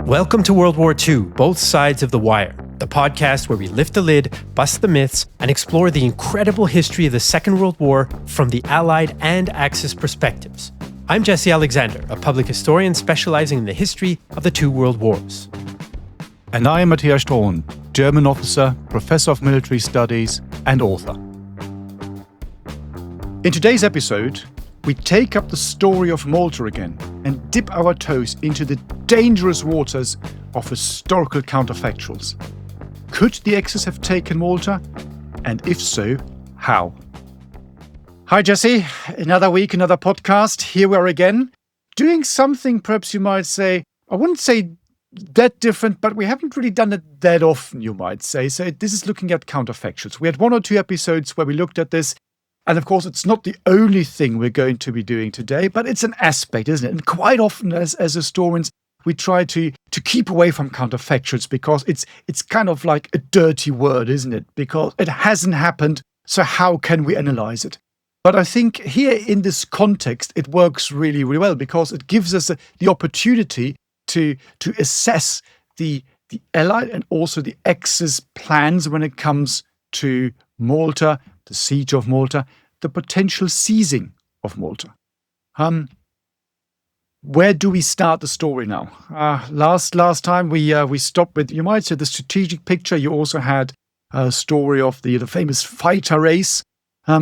Welcome to World War II, Both Sides of the Wire, the podcast where we lift the lid, bust the myths, and explore the incredible history of the Second World War from the Allied and Axis perspectives. I'm Jesse Alexander, a public historian specializing in the history of the two world wars. And I am Matthias Strohn, German officer, professor of military studies, and author. In today's episode, we take up the story of Malta again and dip our toes into the dangerous waters of historical counterfactuals. Could the Axis have taken Malta? And if so, how? Hi Jesse, another week, another podcast. Here we are again, doing something perhaps you might say, I wouldn't say that different, but we haven't really done it that often, you might say. So this is looking at counterfactuals. We had one or two episodes where we looked at this. And of course, it's not the only thing we're going to be doing today, but it's an aspect, isn't it? And quite often as historians, we try to keep away from counterfactuals because it's kind of like a dirty word, isn't it? Because it hasn't happened, so how can we analyze it? But I think here in this context, it works really, really well because it gives us the opportunity to assess the Allied and also the Axis plans when it comes to Malta, the siege of Malta, the potential seizing of Malta. Where do we start the story now? Last time we stopped with, you might say, the strategic picture. You also had a story of the famous fighter race.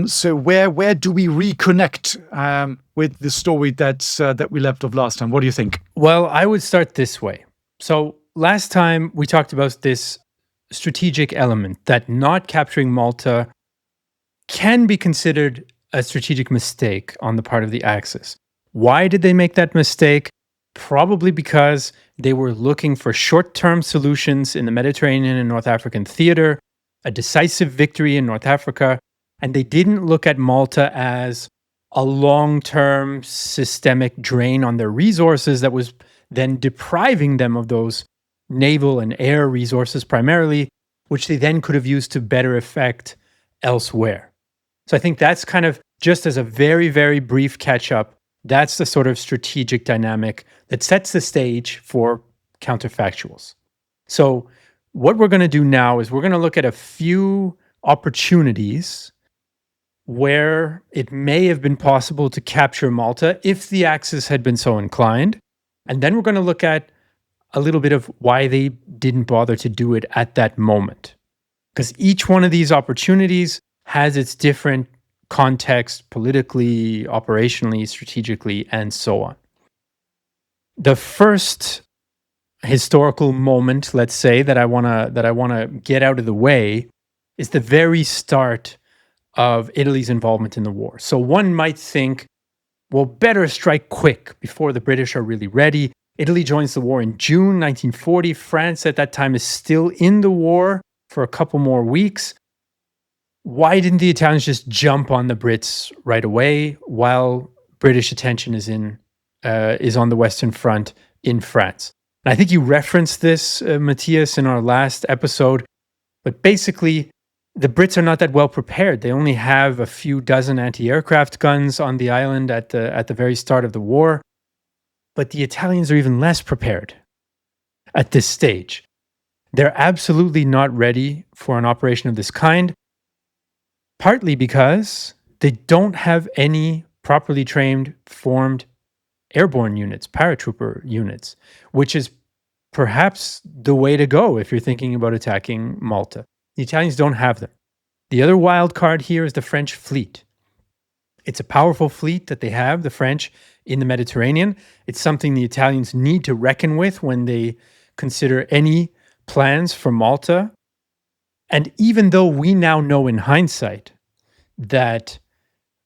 So where do we reconnect with the story that we left off last time? What do you think? Well, I would start this way. So last time we talked about this strategic element that not capturing Malta can be considered a strategic mistake on the part of the Axis. Why did they make that mistake? Probably because they were looking for short-term solutions in the Mediterranean and North African theater, a decisive victory in North Africa, and they didn't look at Malta as a long-term systemic drain on their resources that was then depriving them of those naval and air resources primarily, which they then could have used to better effect elsewhere. So I think that's kind of, just as a very, very brief catch-up, that's the sort of strategic dynamic that sets the stage for counterfactuals. So what we're going to do now is we're going to look at a few opportunities where it may have been possible to capture Malta if the Axis had been so inclined. And then we're going to look at a little bit of why they didn't bother to do it at that moment. Because each one of these opportunities has its different context politically, operationally, strategically, and so on. The first historical moment, let's say, that I wanna get out of the way is the very start of Italy's involvement in the war. So one might think, well, better strike quick before the British are really ready. Italy joins the war in June 1940. France at that time is still in the war for a couple more weeks. Why didn't the Italians just jump on the Brits right away while British attention is on the Western Front in France? And I think you referenced this, Matthias, in our last episode. But basically, the Brits are not that well prepared. They only have a few dozen anti-aircraft guns on the island at the very start of the war. But the Italians are even less prepared at this stage. They're absolutely not ready for an operation of this kind. Partly because they don't have any properly trained, formed airborne units, paratrooper units, which is perhaps the way to go if you're thinking about attacking Malta. The Italians don't have them. The other wild card here is the French fleet. It's a powerful fleet that they have, the French, in the Mediterranean. It's something the Italians need to reckon with when they consider any plans for Malta. And even though we now know in hindsight that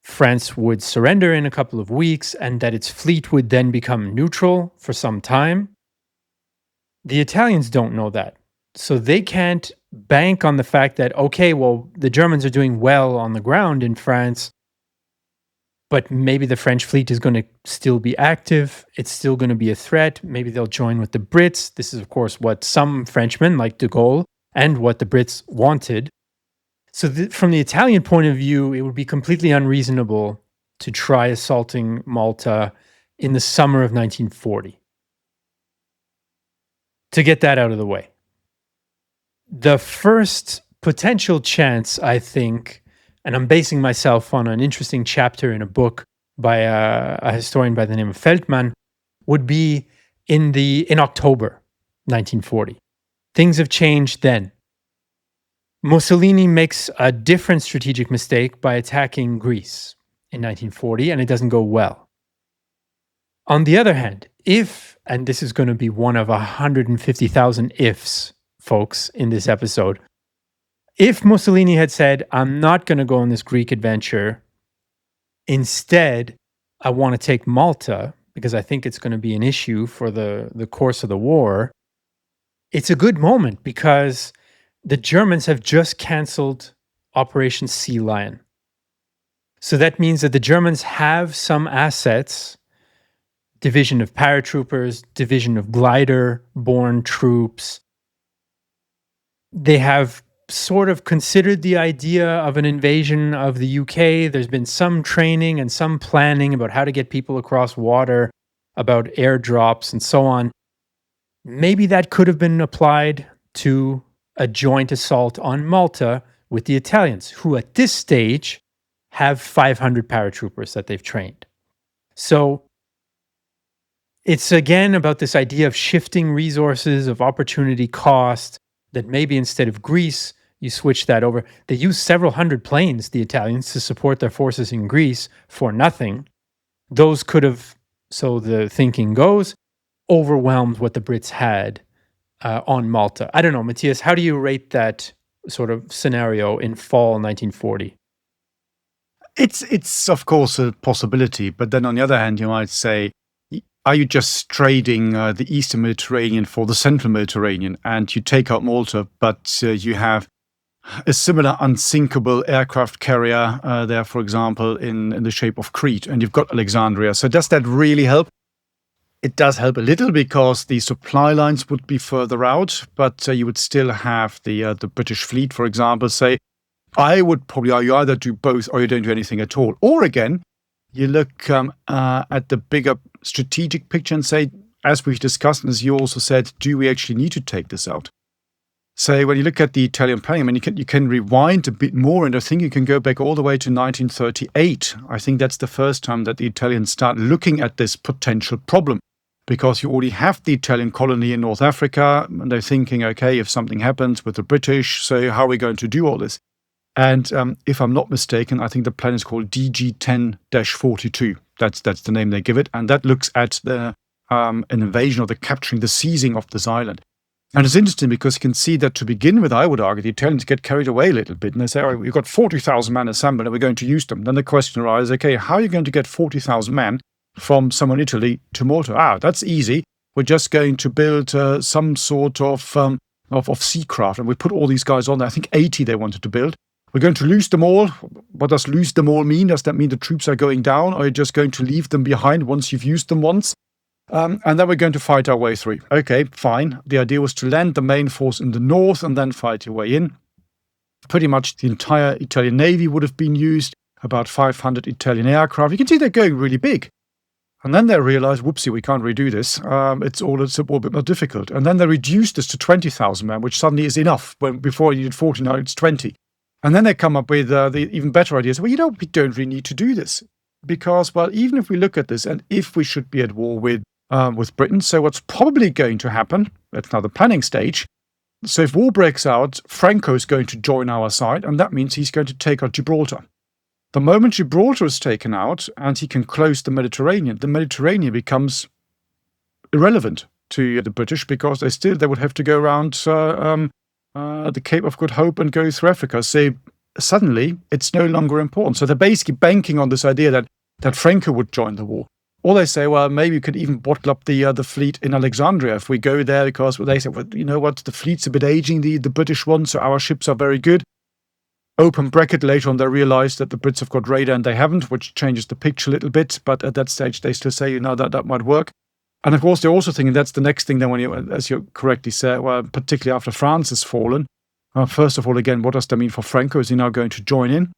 France would surrender in a couple of weeks and that its fleet would then become neutral for some time, the Italians don't know that. So they can't bank on the fact that, okay, well, the Germans are doing well on the ground in France, but maybe the French fleet is going to still be active. It's still going to be a threat. Maybe they'll join with the Brits. This is, of course, what some Frenchmen like de Gaulle and what the Brits wanted. So from the Italian point of view, it would be completely unreasonable to try assaulting Malta in the summer of 1940. to get that out of the way. The first potential chance, I think, and I'm basing myself on an interesting chapter in a book by a historian by the name of Feldman, would be in October 1940. Things have changed then. Mussolini makes a different strategic mistake by attacking Greece in 1940, and it doesn't go well. On the other hand, if, and this is going to be one of 150,000 ifs, folks, in this episode, if Mussolini had said, I'm not going to go on this Greek adventure, instead, I want to take Malta, because I think it's going to be an issue for the course of the war, it's a good moment because the Germans have just canceled Operation Sea Lion. So that means that the Germans have some assets, division of paratroopers, division of glider-borne troops. They have sort of considered the idea of an invasion of the UK. There's been some training and some planning about how to get people across water, about airdrops and so on. Maybe that could have been applied to a joint assault on Malta with the Italians, who at this stage have 500 paratroopers that they've trained. So it's again about this idea of shifting resources, of opportunity cost, that maybe instead of Greece, you switch that over. They use several hundred planes, the Italians, to support their forces in Greece for nothing. Those could have, so the thinking goes, overwhelmed what the Brits had on Malta. I don't know, Matthias, how do you rate that sort of scenario in fall 1940? It's of course a possibility, but then on the other hand, you might say, are you just trading the Eastern Mediterranean for the Central Mediterranean, and you take out Malta, but you have a similar unsinkable aircraft carrier there, for example, in the shape of Crete, and you've got Alexandria. So does that really help? It does help a little because the supply lines would be further out, but you would still have the British fleet, for example, say, I would probably argue either do both or you don't do anything at all. Or again, you look at the bigger strategic picture and say, as we've discussed, and as you also said, do we actually need to take this out? So when you look at the Italian planning, I mean, you can rewind a bit more, and I think you can go back all the way to 1938. I think that's the first time that the Italians start looking at this potential problem, because you already have the Italian colony in North Africa, and they're thinking, okay, if something happens with the British, so how are we going to do all this? And if I'm not mistaken, I think the plan is called DG10-42. That's the name they give it, and that looks at the an invasion or the capturing, the seizing of this island. And it's interesting because you can see that to begin with, I would argue, the Italians get carried away a little bit. And they say, all right, we've got 40,000 men assembled and we're going to use them. Then the question arises, okay, how are you going to get 40,000 men from somewhere in Italy to Malta? That's easy. We're just going to build some sort of seacraft. And we put all these guys on there. I think 80 they wanted to build. We're going to lose them all. What does lose them all mean? Does that mean the troops are going down? Or are you just going to leave them behind once you've used them once? And then we're going to fight our way through. Okay, fine. The idea was to land the main force in the north and then fight your way in. Pretty much the entire Italian Navy would have been used, about 500 Italian aircraft. You can see they're going really big. And then they realized, whoopsie, we can't redo this. It's all a bit more difficult. And then they reduced this to 20,000 men, which suddenly is enough. When before you did 40, now it's 20. And then they come up with the even better ideas. Well, we don't really need to do this. Because, well, even if we look at this, and if we should be at war with Britain. So what's probably going to happen, that's now the planning stage. So if war breaks out, Franco is going to join our side, and that means he's going to take out Gibraltar. The moment Gibraltar is taken out and he can close the Mediterranean becomes irrelevant to the British because they would have to go around the Cape of Good Hope and go through Africa. So suddenly it's no longer important. So they're basically banking on this idea that Franco would join the war. Or they say, well, maybe we could even bottle up the fleet in Alexandria if we go there, because they say, well, you know what, the fleet's a bit aging, the British one, so our ships are very good. Open bracket, later on they realize that the Brits have got radar and they haven't, which changes the picture a little bit, but at that stage they still say, that might work. And of course they're also thinking that's the next thing then when you, as you correctly said, well, particularly after France has fallen. First of all, again, what does that mean for Franco? Is he now going to join in?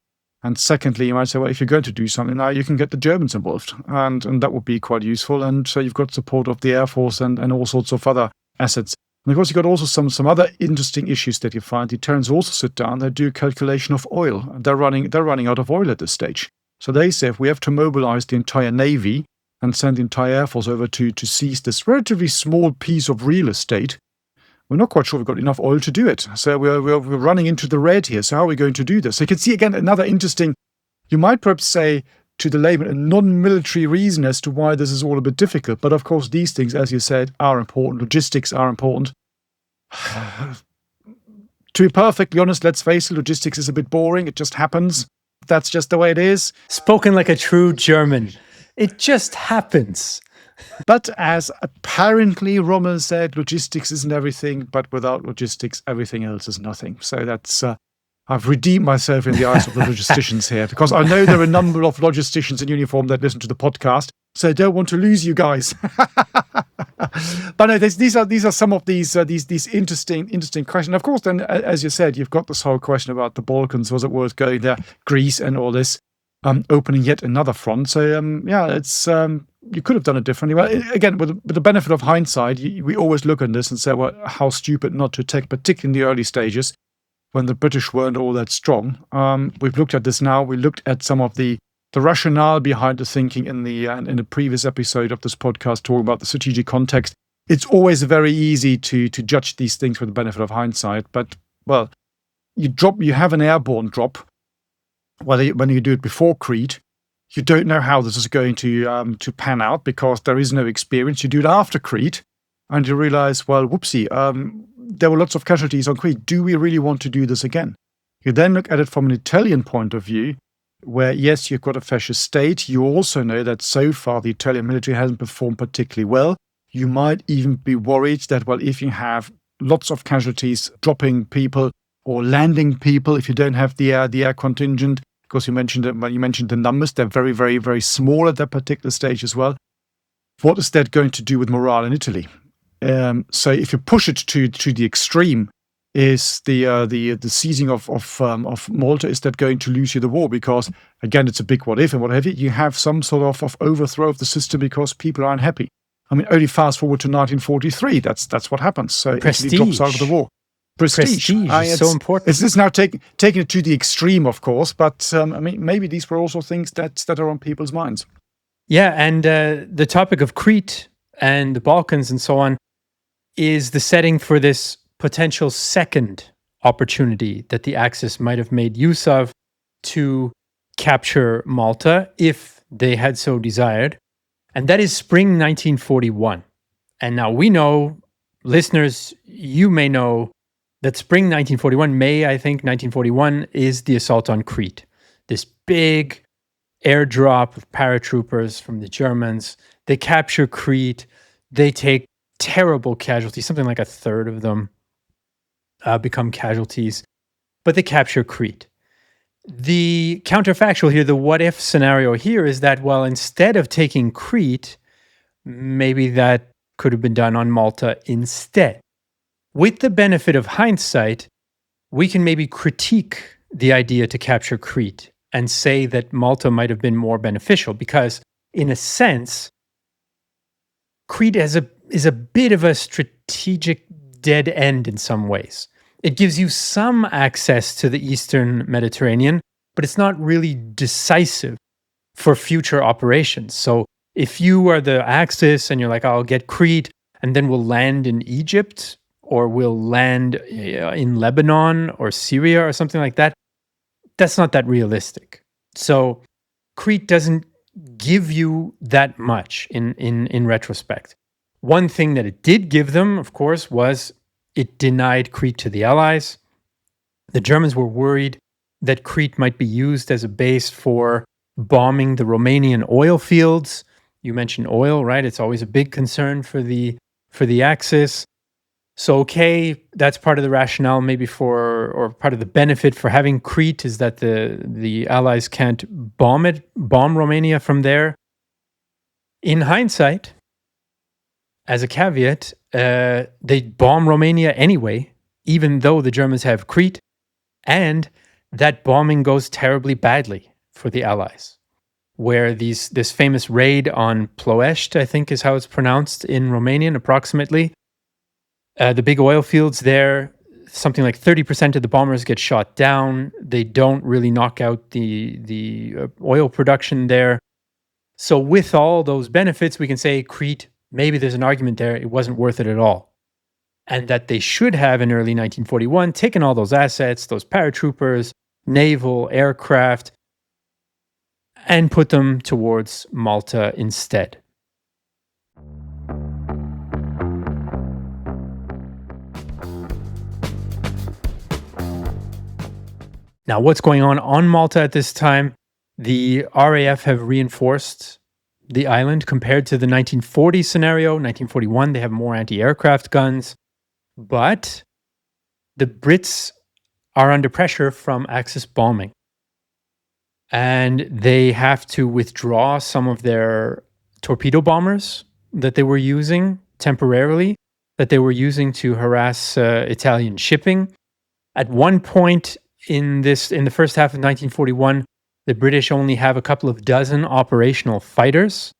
And secondly, you might say, well, if you're going to do something now, you can get the Germans involved. And that would be quite useful. And so you've got support of the Air Force and all sorts of other assets And of course, you've got also some other interesting issues that you find. The Italians also sit down, they do a calculation of oil. They're running out of oil at this stage. So they say if we have to mobilize the entire Navy and send the entire Air Force over to seize this relatively small piece of real estate, we're not quite sure we've got enough oil to do it. So we're running into the red here. So how are we going to do this? So you can see, again, another interesting, you might perhaps say to the layman, a non-military reason as to why this is all a bit difficult. But of course, these things, as you said, are important. Logistics are important. To be perfectly honest, let's face it, logistics is a bit boring. It just happens. That's just the way it is. Spoken like a true German. It just happens. But as apparently Rommel said, logistics isn't everything, but without logistics, everything else is nothing. So that's, I've redeemed myself in the eyes of the logisticians here, because I know there are a number of logisticians in uniform that listen to the podcast, so I don't want to lose you guys. But no, these are some of these interesting questions. Of course, then, as you said, you've got this whole question about the Balkans. Was it worth going there? Greece and all this, opening yet another front. So it's you could have done it differently. Well, again, with the benefit of hindsight, we always look at this and say, well, how stupid not to attack, particularly in the early stages when the British weren't all that strong. We've looked at this now. We looked at some of the rationale behind the thinking in the previous episode of this podcast, talking about the strategic context. It's always very easy to judge these things with the benefit of hindsight. But, well, you have an airborne drop. When you do it before Crete, you don't know how this is going to pan out because there is no experience. You do it after Crete, and you realize, well, whoopsie, there were lots of casualties on Crete. Do we really want to do this again? You then look at it from an Italian point of view, where, yes, you've got a fascist state. You also know that so far the Italian military hasn't performed particularly well. You might even be worried that, well, if you have lots of casualties dropping people or landing people, if you don't have the air contingent, because you mentioned the numbers, they're very, very, very small at that particular stage as well. What is that going to do with morale in Italy? So if you push it to the extreme, is the seizing of Malta, is that going to lose you the war? Because again, it's a big what if and what have you. You have some sort of overthrow of the system because people are unhappy. I mean, only fast forward to 1943. That's what happens. So Prestige. Italy drops out of the war. Prestige is so important. It's now taking it to the extreme, of course. But I mean, maybe these were also things that are on people's minds. Yeah, and the topic of Crete and the Balkans and so on is the setting for this potential second opportunity that the Axis might have made use of to capture Malta if they had so desired. And that is spring 1941. And now we know, listeners, you may know that spring 1941, May, I think, 1941, is the assault on Crete. This big airdrop of paratroopers from the Germans. They capture Crete. They take terrible casualties. Something like a third of them become casualties. But they capture Crete. The counterfactual here, the what-if scenario here is that, well, instead of taking Crete, maybe that could have been done on Malta instead. With the benefit of hindsight, we can maybe critique the idea to capture Crete and say that Malta might have been more beneficial because, in a sense, Crete is a bit of a strategic dead end in some ways. It gives you some access to the Eastern Mediterranean, but it's not really decisive for future operations. So if you are the Axis and you're like, I'll get Crete and then we'll land in Egypt or we'll land in Lebanon or Syria or something like that, that's not that realistic. So Crete doesn't give you that much in retrospect. One thing that it did give them, of course, was it denied Crete to the Allies. The Germans were worried that Crete might be used as a base for bombing the Romanian oil fields. You mentioned oil, right? It's always a big concern for the Axis. So, okay, that's part of the rationale maybe or part of the benefit for having Crete is that the Allies can't bomb Romania from there. In hindsight, as a caveat, they bomb Romania anyway, even though the Germans have Crete, and that bombing goes terribly badly for the Allies, where this famous raid on Ploiești, I think is how it's pronounced in Romanian, approximately, The big oil fields there, something like 30% of the bombers get shot down. They don't really knock out the oil production there. So with all those benefits, we can say Crete, maybe there's an argument there, it wasn't worth it at all. And that they should have in early 1941 taken all those assets, those paratroopers, naval, aircraft, and put them towards Malta instead. Now, what's going on Malta at this time? The RAF have reinforced the island compared to the 1940 scenario. 1941, they have more anti-aircraft guns. But the Brits are under pressure from Axis bombing. And they have to withdraw some of their torpedo bombers that they were using temporarily, that they were using to harass Italian shipping. At one point in the first half of 1941, the British only have a couple of dozen operational fighters.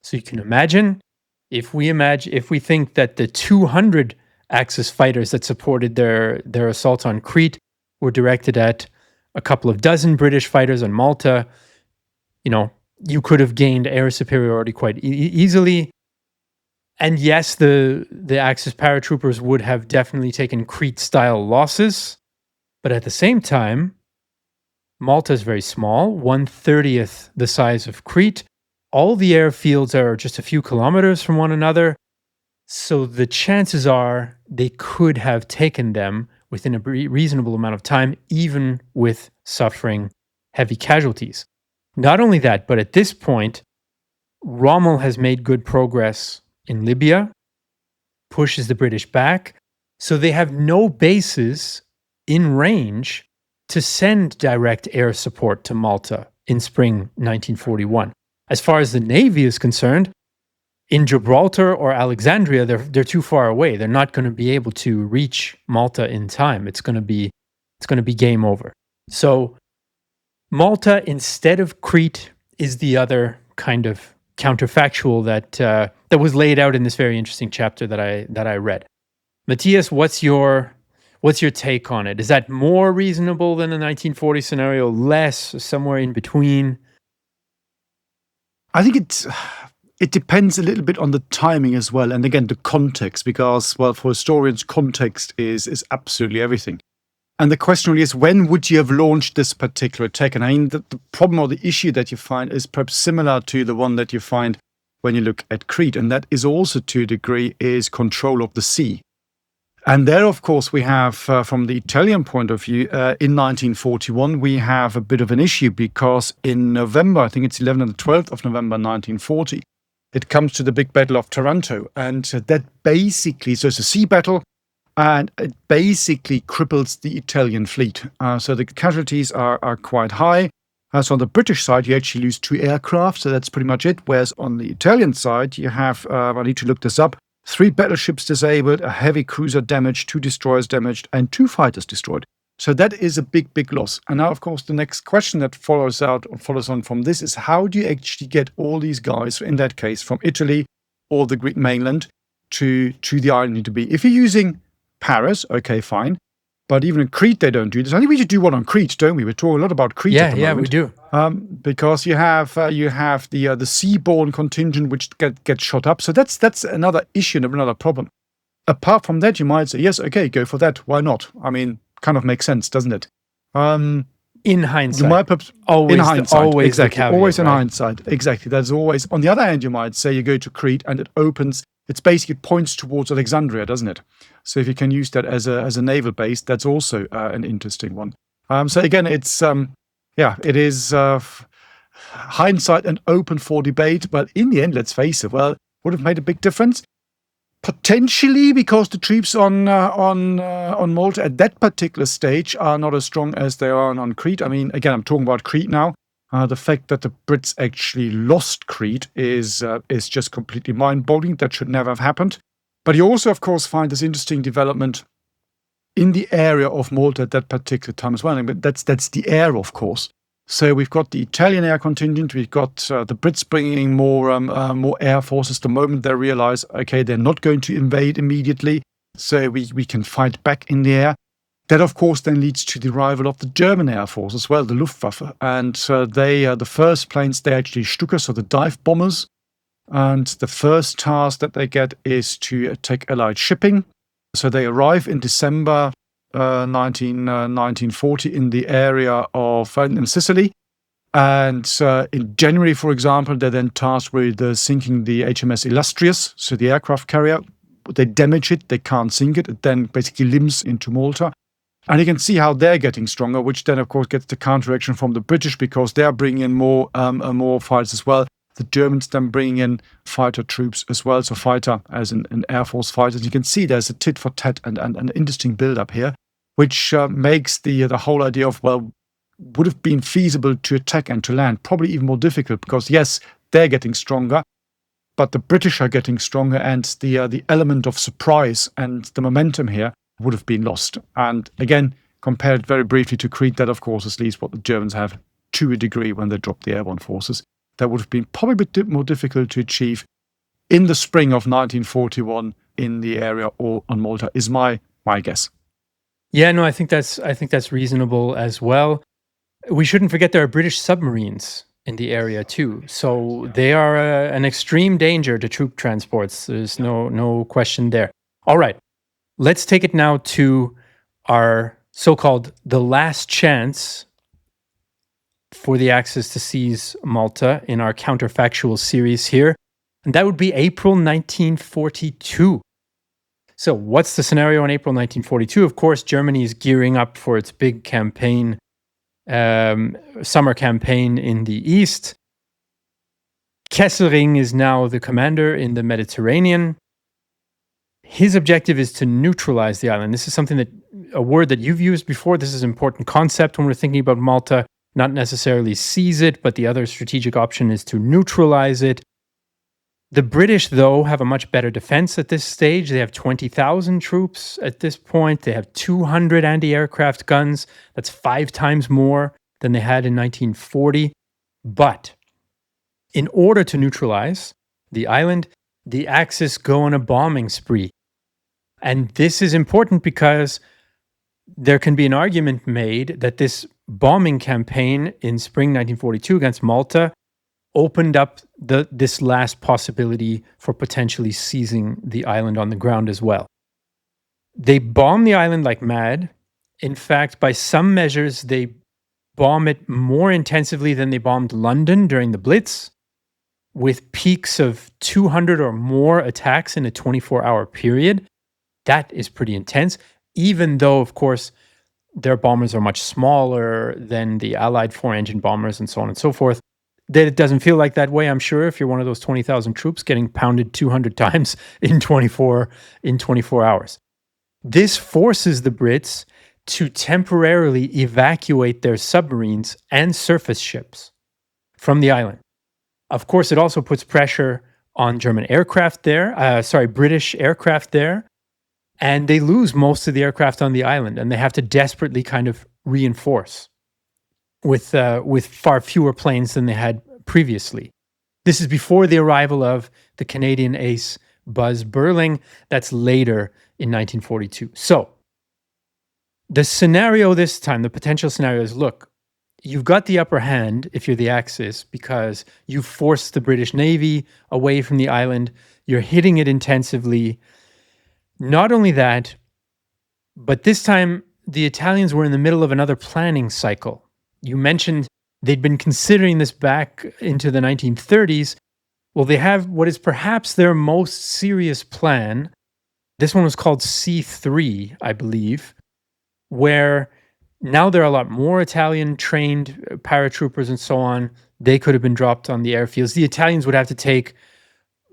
So you can imagine, if we think that the 200 Axis fighters that supported their assault on Crete were directed at a couple of dozen British fighters on Malta, you could have gained air superiority quite easily. And yes, the Axis paratroopers would have definitely taken Crete-style losses. But at the same time, Malta is very small, 1/30th the size of Crete. All the airfields are just a few kilometers from one another. So the chances are they could have taken them within a reasonable amount of time, even with suffering heavy casualties. Not only that, but at this point, Rommel has made good progress in Libya, pushes the British back. So they have no bases in range to send direct air support to Malta in spring 1941. As far as the Navy is concerned, in Gibraltar or Alexandria, they're too far away. They're not going to be able to reach Malta in time. It's going to be game over. So Malta instead of Crete is the other kind of counterfactual that was laid out in this very interesting chapter that I read. Matthias, what's your take on it? Is that more reasonable than the 1940 scenario? Less? Somewhere in between? I think it depends a little bit on the timing as well, and again the context, because for historians, context is absolutely everything. And the question really is, when would you have launched this particular attack? And I mean, the problem or the issue that you find is perhaps similar to the one that you find when you look at Crete, and that is also to a degree is control of the sea. And there, of course, we have, from the Italian point of view, in 1941, we have a bit of an issue because in November, I think it's 11th and 12th of November 1940, it comes to the big battle of Taranto. And that basically, so it's a sea battle, and it basically cripples the Italian fleet. So the casualties are quite high. So on the British side, you actually lose 2 aircraft, so that's pretty much it. Whereas on the Italian side, you have, I need to look this up, 3 battleships disabled, a heavy cruiser damaged, 2 destroyers damaged, and 2 fighters destroyed. So that is a big, big loss. And now, of course, the next question that follows on from this is, how do you actually get all these guys, in that case, from Italy or the Greek mainland to the island you need to be? If you're using Paris, okay, fine. But even in Crete, they don't do this. I think we should do one on Crete, don't we? We talk a lot about Crete at the moment. Yeah, we do. Because you have the seaborne contingent which gets shot up. So that's another issue and another problem. Apart from that, you might say, yes, okay, go for that. Why not? I mean, kind of makes sense, doesn't it? In hindsight. You might perhaps, always, in hindsight, always exactly. Caveat, always in right? hindsight, exactly. That's always. On the other hand, you might say you go to Crete and it opens. It's basically points towards Alexandria, doesn't it? So if you can use that as a naval base, that's also an interesting one. So again, it's it is hindsight and open for debate. But in the end, let's face it, well, would have made a big difference. Potentially, because the troops on Malta at that particular stage are not as strong as they are on Crete. I mean, again, I'm talking about Crete now. The fact that the Brits actually lost Crete is just completely mind-boggling. That should never have happened. But you also, of course, find this interesting development in the area of Malta at that particular time as well. I mean, that's the air, of course. So we've got the Italian air contingent. We've got the Brits bringing more air forces the moment they realize, okay, they're not going to invade immediately. so we can fight back in the air. That, of course, then leads to the arrival of the German Air Force as well, the Luftwaffe. And they are the first planes, they actually Stuka, so the dive bombers. And the first task that they get is to attack Allied shipping. So they arrive in December 1940 in the area of in Sicily. And in January, for example, they're then tasked with sinking the HMS Illustrious, so the aircraft carrier. They damage it, they can't sink it. It then basically limps into Malta. And you can see how they're getting stronger, which then, of course, gets the counteraction from the British because they're bringing in more fighters as well. The Germans then bringing in fighter troops as well, so fighter as an Air Force fighters. You can see there's a tit for tat and an interesting build-up here, which makes the whole idea of, well, would have been feasible to attack and to land probably even more difficult because, yes, they're getting stronger, but the British are getting stronger, and the element of surprise and the momentum here would have been lost. And again, compared very briefly to Crete, that of course is at least what the Germans have to a degree when they dropped the airborne forces. That would have been probably a bit more difficult to achieve in the spring of 1941 in the area or on Malta, is my guess. Yeah, no, I think that's reasonable as well. We shouldn't forget there are British submarines in the area too, so they are an extreme danger to troop transports. There's no question there. All right. Let's take it now to our so-called the last chance for the Axis to seize Malta in our counterfactual series here. And that would be April 1942. So what's the scenario in April 1942? Of course, Germany is gearing up for its big campaign, summer campaign in the east. Kesselring is now the commander in the Mediterranean. His objective is to neutralize the island. This is a word that you've used before. This is an important concept when we're thinking about Malta. Not necessarily seize it, but the other strategic option is to neutralize it. The British, though, have a much better defense at this stage. They have 20,000 troops at this point. They have 200 anti-aircraft guns. That's 5 times more than they had in 1940. But in order to neutralize the island, the Axis go on a bombing spree. And this is important because there can be an argument made that this bombing campaign in spring 1942 against Malta opened up this last possibility for potentially seizing the island on the ground as well. They bomb the island like mad. In fact, by some measures, they bomb it more intensively than they bombed London during the Blitz, with peaks of 200 or more attacks in a 24-hour period. That is pretty intense, even though, of course, their bombers are much smaller than the Allied 4-engine bombers and so on and so forth. That it doesn't feel like that way, I'm sure, if you're one of those 20,000 troops getting pounded 200 times in 24 hours. This forces the Brits to temporarily evacuate their submarines and surface ships from the island. Of course, it also puts pressure on British aircraft there, and they lose most of the aircraft on the island, and they have to desperately kind of reinforce with far fewer planes than they had previously. This is before the arrival of the Canadian ace Buzz Burling. That's later in 1942. So the scenario this time, the potential scenario is, look, you've got the upper hand if you're the Axis because you've forced the British Navy away from the island. You're hitting it intensively. Not only that, but this time the Italians were in the middle of another planning cycle. You mentioned they'd been considering this back into the 1930s. Well, they have what is perhaps their most serious plan. This one was called C3, I believe, where now there are a lot more Italian trained paratroopers and so on. They could have been dropped on the airfields. The Italians would have to take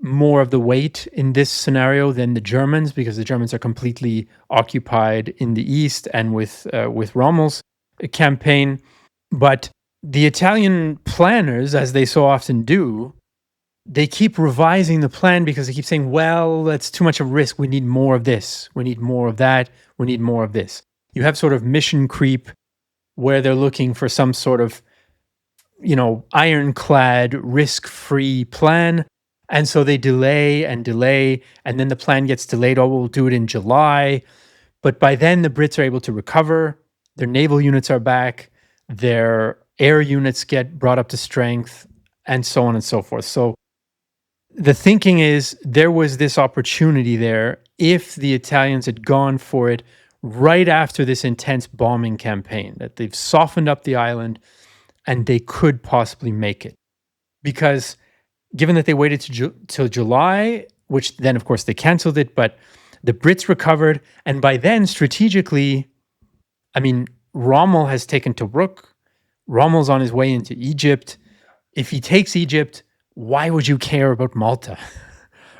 more of the weight in this scenario than the Germans, because the Germans are completely occupied in the east and with Rommel's campaign. But the Italian planners, as they so often do, they keep revising the plan because they keep saying, well, that's too much of a risk. We need more of this. We need more of that. We need more of this. You have sort of mission creep where they're looking for some sort of, ironclad, risk-free plan. And so they delay, and then the plan gets delayed. Oh, we'll do it in July. But by then, the Brits are able to recover. Their naval units are back. Their air units get brought up to strength, and so on and so forth. So the thinking is there was this opportunity there if the Italians had gone for it right after this intense bombing campaign, that they've softened up the island and they could possibly make it. Because given that they waited till July, which then, of course, they canceled it, but the Brits recovered. And by then, strategically, I mean, Rommel has taken Tobruk. Rommel's on his way into Egypt. If he takes Egypt, why would you care about Malta?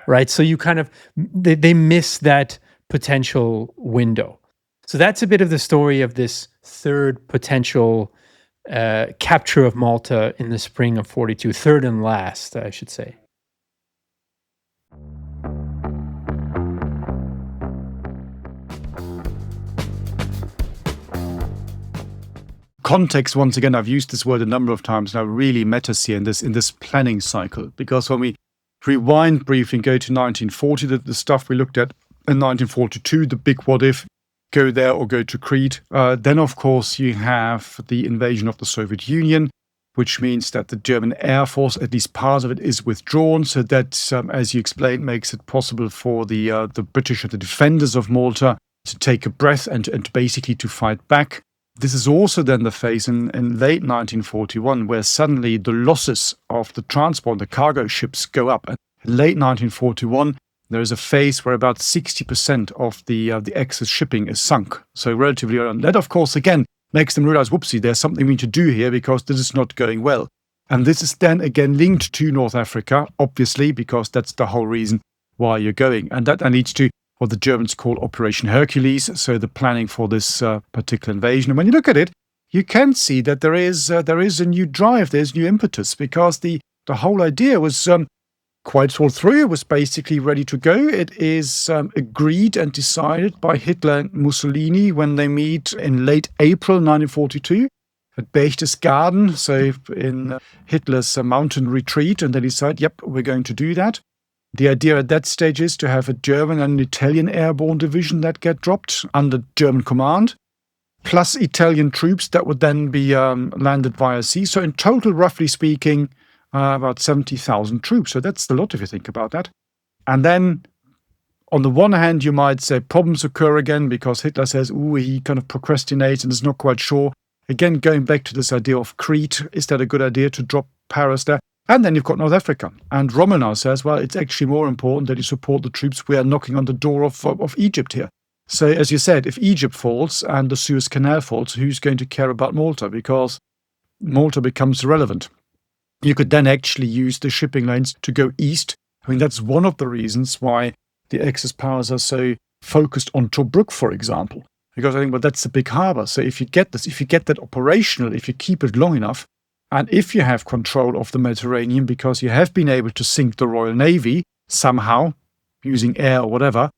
Right? So you kind of, they miss that potential window. So that's a bit of the story of this third potential capture of Malta in the spring of 42, third and last, I should say. Context, once again, I've used this word a number of times now, really matters here in this planning cycle, because when we rewind briefly and go to 1940, the stuff we looked at in 1942, the big what if, go there or go to Crete. Then, of course, you have the invasion of the Soviet Union, which means that the German Air Force, at least part of it, is withdrawn. So that, as you explained, makes it possible for the British and the defenders of Malta to take a breath and basically to fight back. This is also then the phase in late 1941 where suddenly the losses of the transport, the cargo ships go up. And in late 1941, there is a phase where about 60% of the Axis shipping is sunk. So relatively early on. That, of course, again, makes them realize, whoopsie, there's something we need to do here because this is not going well. And this is then again linked to North Africa, obviously, because that's the whole reason why you're going. And that then leads to what the Germans call Operation Hercules, so the planning for this particular invasion. And when you look at it, you can see that there is a new drive, there's new impetus, because the whole idea was quite thought through. It was basically ready to go. It is agreed and decided by Hitler and Mussolini when they meet in late April 1942 at Berchtesgaden, so in Hitler's mountain retreat, and they decide, yep, we're going to do that. The idea at that stage is to have a German and an Italian airborne division that get dropped under German command, plus Italian troops that would then be landed via sea. So in total, roughly speaking, about 70,000 troops. So that's a lot if you think about that. And then on the one hand, you might say problems occur again because Hitler says, he kind of procrastinates and is not quite sure. Again, going back to this idea of Crete, is that a good idea to drop Paris there? And then you've got North Africa. And Rommel now says, well, it's actually more important that you support the troops we are knocking on the door of Egypt here. So as you said, if Egypt falls and the Suez Canal falls, who's going to care about Malta? Because Malta becomes irrelevant. You could then actually use the shipping lanes to go east. I mean, that's one of the reasons why the Axis powers are so focused on Tobruk, for example. Because I think, well, that's a big harbor. So if you get that operational, if you keep it long enough, and if you have control of the Mediterranean, because you have been able to sink the Royal Navy somehow, using air or whatever,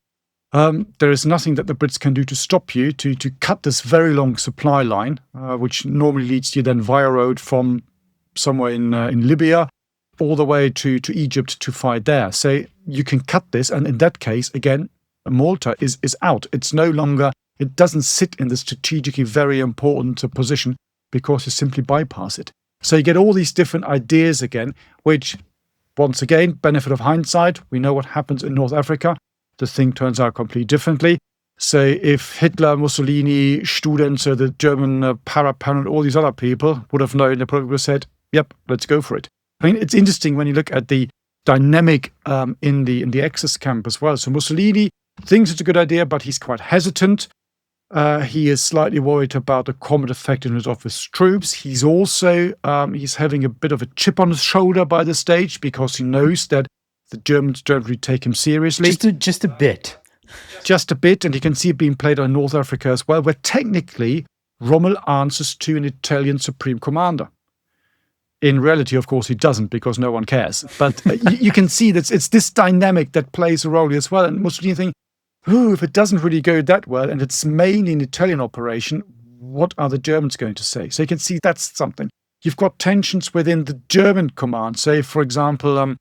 there is nothing that the Brits can do to stop you to cut this very long supply line, which normally leads you then via road from somewhere in Libya all the way to Egypt to fight there. So you can cut this, and in that case, again, Malta is out. It's no longer, it doesn't sit in the strategically very important position because you simply bypass it. So you get all these different ideas again, which, once again, benefit of hindsight. We know what happens in North Africa. The thing turns out completely differently. So if Hitler, Mussolini, Studenz, the German para-panel, all these other people would have known, they probably would have said, yep, let's go for it. I mean, it's interesting when you look at the dynamic in the Axis camp as well. So Mussolini thinks it's a good idea, but he's quite hesitant. He is slightly worried about the combat effectiveness of his troops. He's also he's having a bit of a chip on his shoulder by this stage because he knows that the Germans don't really take him seriously. Just a bit. Just a bit, and you can see it being played on North Africa as well, where technically Rommel answers to an Italian supreme commander. In reality, of course, he doesn't because no one cares. But you can see that it's this dynamic that plays a role as well. And Mussolini thinking, if it doesn't really go that well, and it's mainly an Italian operation, what are the Germans going to say? So you can see that's something. You've got tensions within the German command. Say, for example,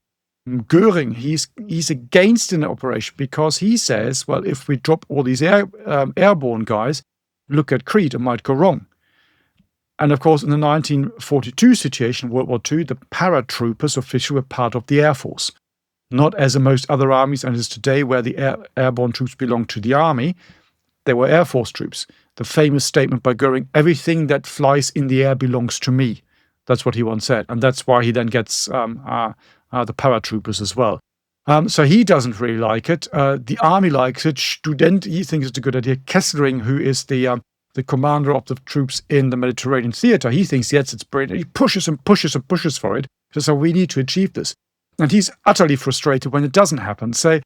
Göring, he's against an operation because he says, well, if we drop all these airborne guys, look at Crete, it might go wrong. And of course, in the 1942 situation, World War II, the paratroopers officially were part of the Air Force. Not as in most other armies, and as today, where the airborne troops belong to the army, they were Air Force troops. The famous statement by Göring, everything that flies in the air belongs to me. That's what he once said. And that's why he then gets the paratroopers as well. So he doesn't really like it. The army likes it. Student, he thinks it's a good idea. Kessling, who is the commander of the troops in the Mediterranean theater, he thinks, yes, it's brilliant. He pushes and pushes and pushes for it. So we need to achieve this. And he's utterly frustrated when it doesn't happen. So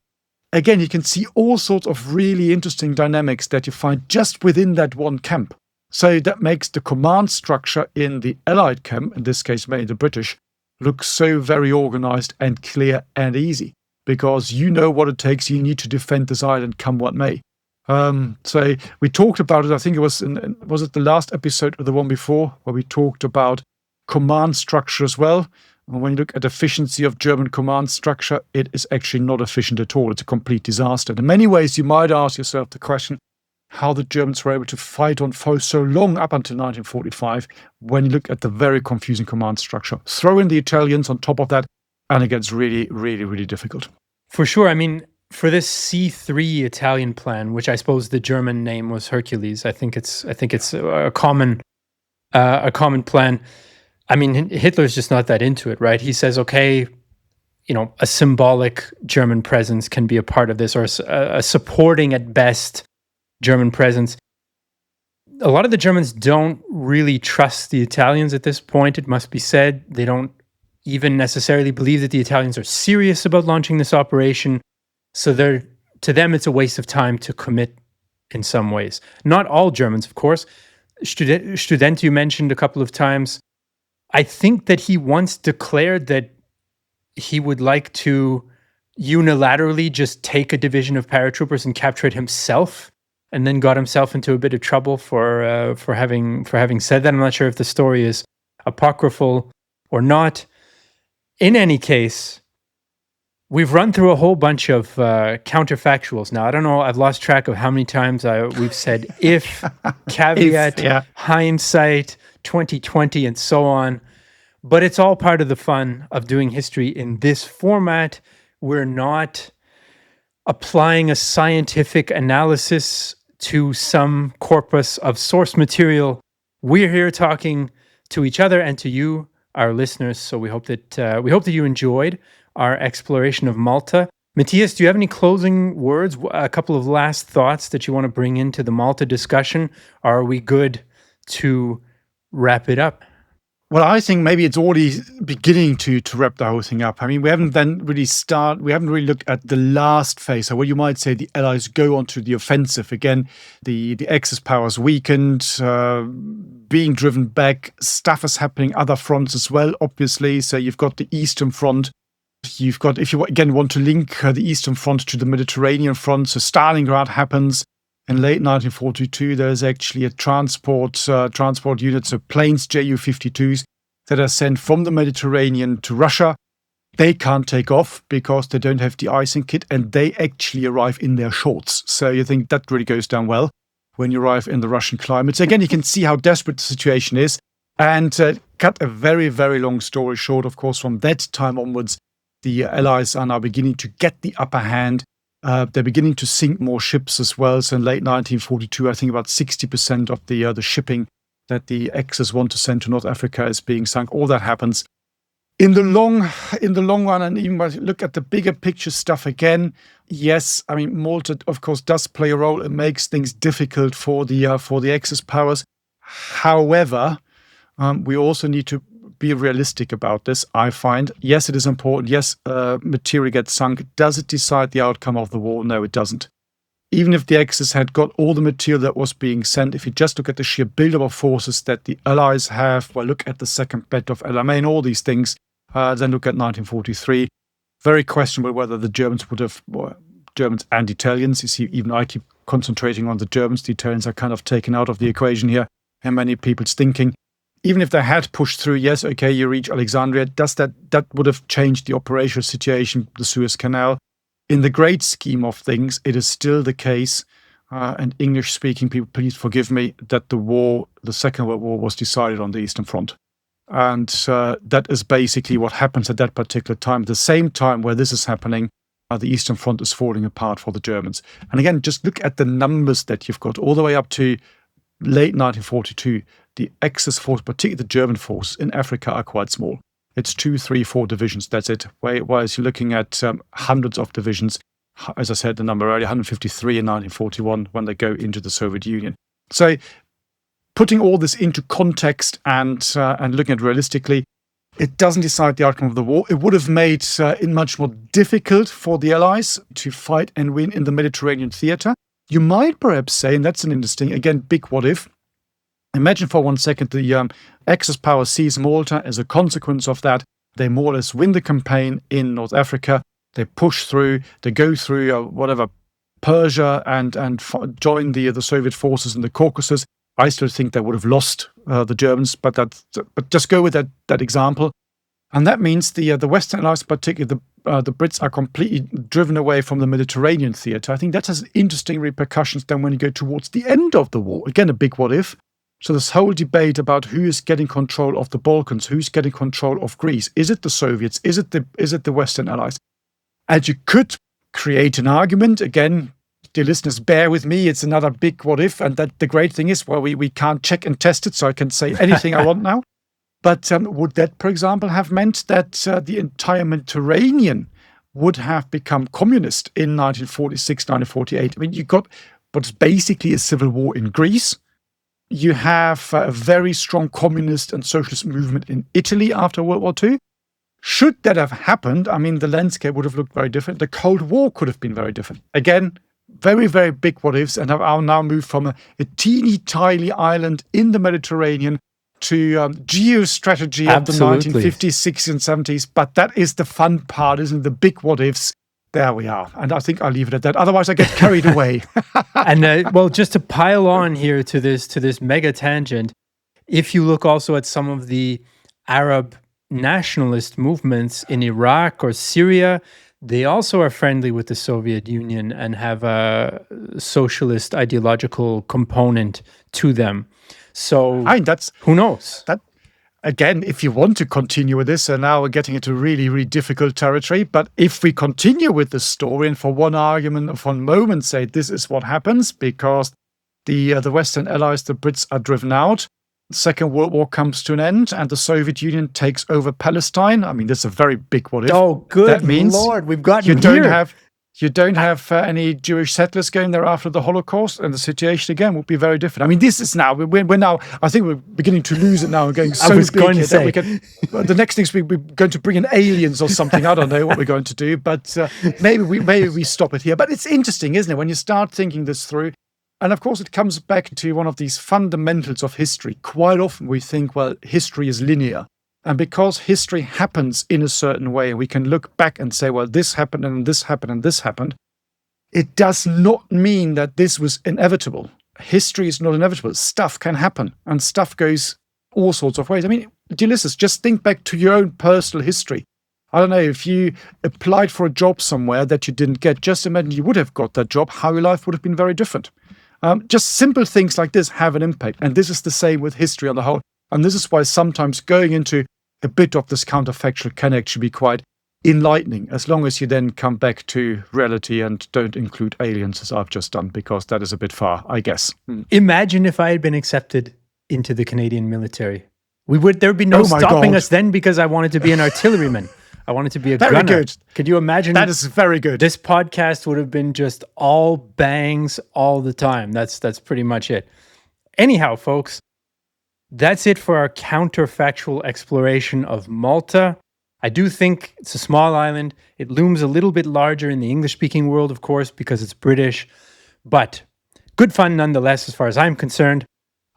again, you can see all sorts of really interesting dynamics that you find just within that one camp. So that makes the command structure in the Allied camp, in this case mainly the British, look so very organized and clear and easy, because you know what it takes. You need to defend this island come what may. So we talked about it, I think it was was it the last episode or the one before, where we talked about command structure as well. And when you look at efficiency of German command structure, it is actually not efficient at all. It's a complete disaster. In many ways, you might ask yourself the question, how the Germans were able to fight on foe so long up until 1945, when you look at the very confusing command structure. Throw in the Italians on top of that, and it gets really, really, really difficult. For sure. I mean, for this C3 Italian plan, which I suppose the German name was Hercules, I think it's a common plan. I mean, Hitler's just not that into it, right? He says, okay, a symbolic German presence can be a part of this, or a supporting at best German presence. A lot of the Germans don't really trust the Italians at this point, it must be said. They don't even necessarily believe that the Italians are serious about launching this operation. So to them, it's a waste of time to commit in some ways. Not all Germans, of course. Student, you mentioned a couple of times. I think that he once declared that he would like to unilaterally just take a division of paratroopers and capture it himself, and then got himself into a bit of trouble for having said that. I'm not sure if the story is apocryphal or not. In any case, we've run through a whole bunch of counterfactuals. Now, I don't know, I've lost track of how many times we've said if, caveat, hindsight, 2020, and so on. But it's all part of the fun of doing history in this format. We're not applying a scientific analysis to some corpus of source material. We're here talking to each other and to you, our listeners. So we hope that you enjoyed our exploration of Malta. Matthias, do you have any closing words, a couple of last thoughts that you want to bring into the Malta discussion? Or are we good to wrap it up? Well, I think maybe it's already beginning to wrap the whole thing up. I mean, we haven't really looked at the last phase. So what you might say, the Allies go onto the offensive again. The Axis powers weakened, being driven back. Stuff is happening other fronts as well, obviously. So you've got the Eastern Front. You've got, if you again want to link the Eastern Front to the Mediterranean front, so Stalingrad happens. In late 1942, there's actually a transport unit, so planes, Ju-52s, that are sent from the Mediterranean to Russia. They can't take off because they don't have the icing kit, and they actually arrive in their shorts. So you think that really goes down well when you arrive in the Russian climate. So again, you can see how desperate the situation is. And cut a very, very long story short, of course, from that time onwards, the Allies are now beginning to get the upper hand. They're beginning to sink more ships as well. So in late 1942, I think about 60% of the shipping that the Axis want to send to North Africa is being sunk. All that happens in the long run. And even when you look at the bigger picture stuff again, yes, I mean, Malta, of course, does play a role. It makes things difficult for the Axis powers. However, we also need to be realistic about this, I find. Yes, it is important. Yes, material gets sunk. Does it decide the outcome of the war? No, it doesn't. Even if the Axis had got all the material that was being sent, if you just look at the sheer buildup of forces that the Allies have, well, look at the Second Battle of El Alamein, all these things, then look at 1943. Very questionable whether the Germans would have, Germans and Italians, you see, even I keep concentrating on the Germans. The Italians are kind of taken out of the equation here, and many people's thinking. even if they had pushed through, yes, okay, you reach Alexandria, that would have changed the operational situation, the Suez Canal. In the great scheme of things, it is still the case, and English-speaking people, please forgive me, that the Second World War was decided on the Eastern Front. And that is basically what happens at that particular time. At the same time where this is happening, the Eastern Front is falling apart for the Germans. And again, just look at the numbers that you've got all the way up to late 1942. The Axis force, particularly the German force in Africa, are quite small. It's 2, 3, 4 divisions, that's it. Whereas you're looking at hundreds of divisions, as I said, the number earlier, 153 in 1941 when they go into the Soviet Union. So putting all this into context and looking at it realistically, it doesn't decide the outcome of the war. It would have made it much more difficult for the Allies to fight and win in the Mediterranean theatre. You might perhaps say, and that's an interesting, again, big what if, imagine for 1 second the Axis power seize Malta. As a consequence of that, they more or less win the campaign in North Africa. They push through, they go through Persia and join the Soviet forces in the Caucasus. I still think they would have lost the Germans, but just go with that example. And that means the Western Allies, particularly the Brits, are completely driven away from the Mediterranean theatre. I think that has interesting repercussions then when you go towards the end of the war. Again, a big what if. So this whole debate about who is getting control of the Balkans, who's getting control of Greece. Is it the Soviets? Is it the Western Allies? And you could create an argument. Again, dear listeners, bear with me. It's another big what if. And that the great thing is, well, we can't check and test it, so I can say anything I want now. But would that, for example, have meant that the entire Mediterranean would have become communist in 1946, 1948? I mean, you got what's basically a civil war in Greece. You have a very strong communist and socialist movement in Italy after World War II. Should that have happened, I mean, the landscape would have looked very different. The Cold War could have been very different. Again, very, very big what ifs, and have now moved from a teeny tiny island in the Mediterranean to geostrategy of the 1950s, 60s, and 70s. But that is the fun part, isn't it? The big what ifs. There we are. And I think I'll leave it at that. Otherwise, I get carried away. And well, just to pile on here to this mega tangent, if you look also at some of the Arab nationalist movements in Iraq or Syria, they also are friendly with the Soviet Union and have a socialist ideological component to them. So who knows? Again, if you want to continue with this, and now we're getting into really, really difficult territory, but if we continue with the story and for one argument of one moment say this is what happens because the Western Allies, the Brits, are driven out, the Second World War comes to an end and the Soviet Union takes over Palestine. I mean, that's a very big what if. Oh, good that means Lord, we've got you don't have any Jewish settlers going there after the Holocaust, and the situation again would be very different. I mean, this is now we're now. I think we're beginning to lose it now. We're going so big going to say. The next thing is we're going to bring in aliens or something. I don't know what we're going to do, but maybe we stop it here. But it's interesting, isn't it, when you start thinking this through? And of course, it comes back to one of these fundamentals of history. Quite often we think, well, history is linear. And because history happens in a certain way, we can look back and say, well, this happened and this happened and this happened. It does not mean that this was inevitable. History is not inevitable. Stuff can happen and stuff goes all sorts of ways. I mean, dear listeners, just think back to your own personal history. I don't know, if you applied for a job somewhere that you didn't get, just imagine you would have got that job, how your life would have been very different. Just simple things like this have an impact. And this is the same with history on the whole. And this is why sometimes going into a bit of this counterfactual can actually be quite enlightening, as long as you then come back to reality and don't include aliens as I've just done, because that is a bit far, I guess. Imagine if I had been accepted into the Canadian military. There'd be no stopping us then, because I wanted to be an artilleryman. I wanted to be a gunner. Very good. Could you imagine? That is very good. This podcast would have been just all bangs all the time. That's pretty much it. Anyhow, folks, that's it for our counterfactual exploration of Malta. I do think it's a small island. It looms a little bit larger in the English-speaking world, of course, because it's British. But good fun nonetheless, as far as I'm concerned.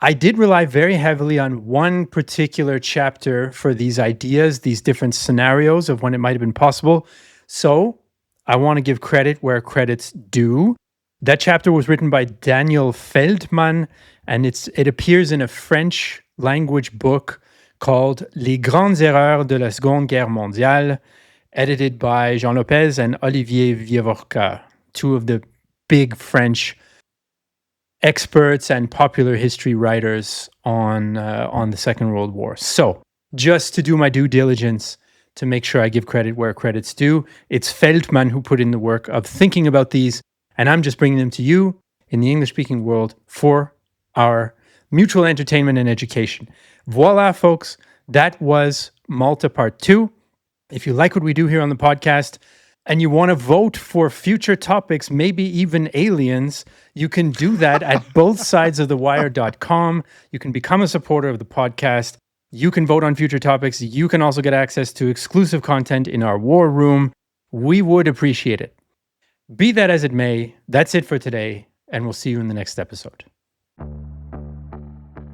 I did rely very heavily on one particular chapter for these ideas, these different scenarios of when it might have been possible. So I want to give credit where credit's due. That chapter was written by Daniel Feldman, and it appears in a French language book called Les Grandes Erreurs de la Seconde Guerre mondiale, edited by Jean Lopez and Olivier Viavorca, two of the big French experts and popular history writers on the Second World War. So, just to do my due diligence to make sure I give credit where credit's due, it's Feldman who put in the work of thinking about these, and I'm just bringing them to you in the English-speaking world for our mutual entertainment and education. Voila, folks, that was Malta Part 2. If you like what we do here on the podcast and you want to vote for future topics, maybe even aliens, you can do that at bothsidesofthewire.com. You can become a supporter of the podcast. You can vote on future topics. You can also get access to exclusive content in our war room. We would appreciate it. Be that as it may, that's it for today, and we'll see you in the next episode.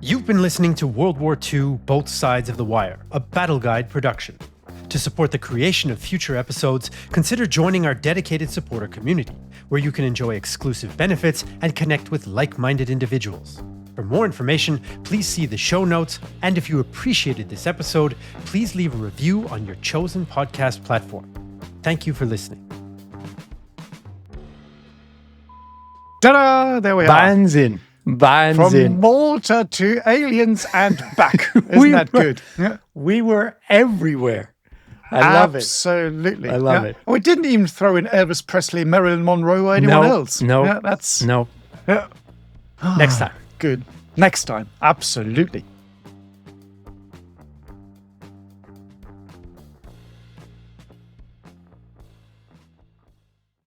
You've been listening to World War II, Both Sides of the Wire, a Battle Guide production. To support the creation of future episodes, consider joining our dedicated supporter community, where you can enjoy exclusive benefits and connect with like-minded individuals. For more information, please see the show notes, and if you appreciated this episode, please leave a review on your chosen podcast platform. Thank you for listening. Ta-da! There we are. Wahnsinn. From Malta to aliens and back. Isn't that good? Yeah. We were everywhere. I love it. Absolutely. I love it. We didn't even throw in Elvis Presley, Marilyn Monroe, or anyone else. No. Yeah, that's... No. Yeah. Next time. Good. Next time. Absolutely.